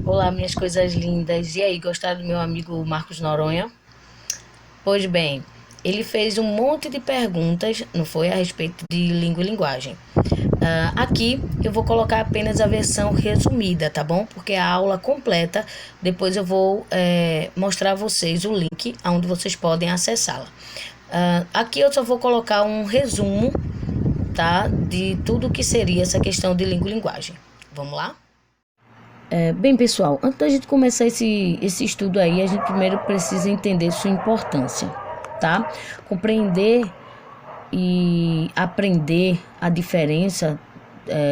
Olá, minhas coisas lindas. E aí, gostaram do meu amigo Marcos Noronha? Pois bem, ele fez um monte de perguntas, não foi, a respeito de língua e linguagem. Aqui eu vou colocar apenas a versão resumida, tá bom? Porque a aula completa, depois eu vou mostrar a vocês o link onde vocês podem acessá-la. Aqui eu só vou colocar um resumo, tá? De tudo que seria essa questão de língua e linguagem. Vamos lá? Bem, pessoal, antes da gente começar esse estudo aí, a gente primeiro precisa entender sua importância, tá? Compreender e aprender a diferença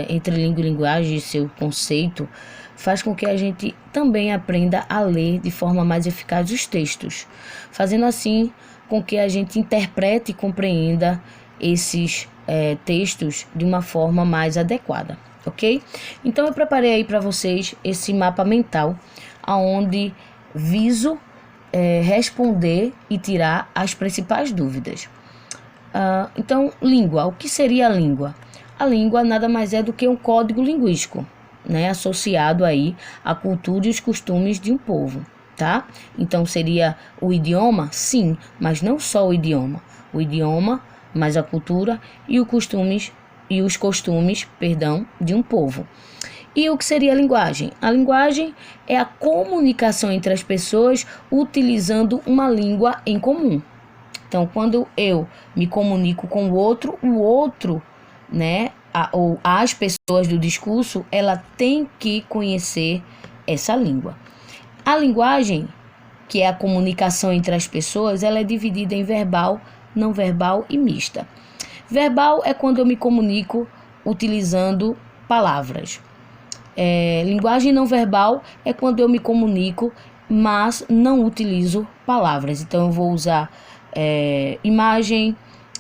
entre língua e linguagem e seu conceito faz com que a gente também aprenda a ler de forma mais eficaz os textos, fazendo assim com que a gente interprete e compreenda esses textos de uma forma mais adequada. Ok? Então eu preparei aí para vocês esse mapa mental, aonde viso responder e tirar as principais dúvidas. Então, língua. O que seria a língua? A língua nada mais é do que um código linguístico, né, associado aí à cultura e os costumes de um povo, tá? Então seria o idioma? Sim, mas não só o idioma. O idioma, mas a cultura e os costumes, de um povo. E o que seria a linguagem? A linguagem é a comunicação entre as pessoas utilizando uma língua em comum. Então, quando eu me comunico com o outro, né, ou as pessoas do discurso, ela tem que conhecer essa língua. A linguagem, que é a comunicação entre as pessoas, ela é dividida em verbal, não verbal e mista. Verbal é quando eu me comunico utilizando palavras. Linguagem não verbal é quando eu me comunico, mas não utilizo palavras. Então, eu vou usar imagem,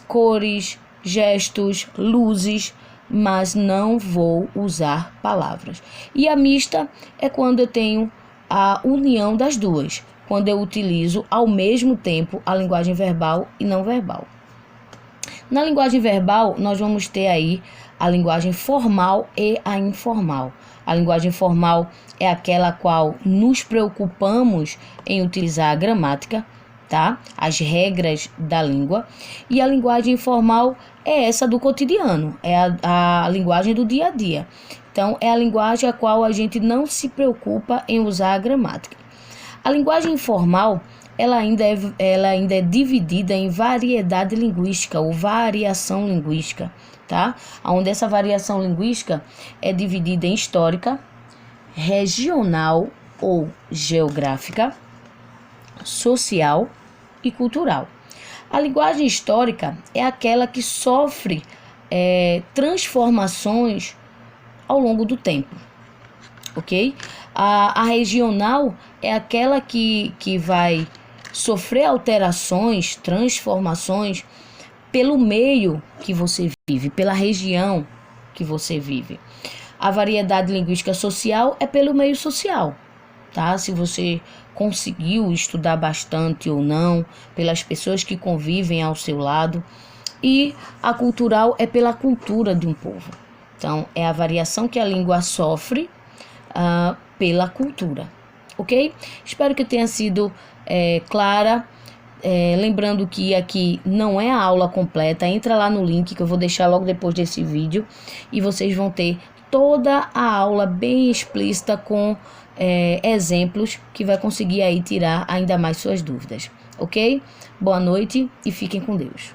cores, gestos, luzes, mas não vou usar palavras. E a mista é quando eu tenho a união das duas, quando eu utilizo ao mesmo tempo a linguagem verbal e não verbal. Na linguagem verbal, nós vamos ter aí a linguagem formal e a informal. A linguagem formal é aquela a qual nos preocupamos em utilizar a gramática, tá? As regras da língua. E a linguagem informal é essa do cotidiano, é a linguagem do dia a dia. Então, é a linguagem a qual a gente não se preocupa em usar a gramática. A linguagem informal, ela ainda é dividida em variedade linguística ou variação linguística, tá? Onde essa variação linguística é dividida em histórica, regional ou geográfica, social e cultural. A linguagem histórica é aquela que sofre transformações ao longo do tempo, ok? A regional é aquela que vai sofrer alterações, transformações pelo meio que você vive, pela região que você vive. A variedade linguística social é pelo meio social, tá? Se você conseguiu estudar bastante ou não, pelas pessoas que convivem ao seu lado. E a cultural é pela cultura de um povo. Então, é a variação que a língua sofre pela cultura, ok? Espero que tenha sido clara. Lembrando que aqui não é a aula completa, entra lá no link que eu vou deixar logo depois desse vídeo e vocês vão ter toda a aula bem explícita com exemplos que vai conseguir aí tirar ainda mais suas dúvidas, ok? Boa noite e fiquem com Deus.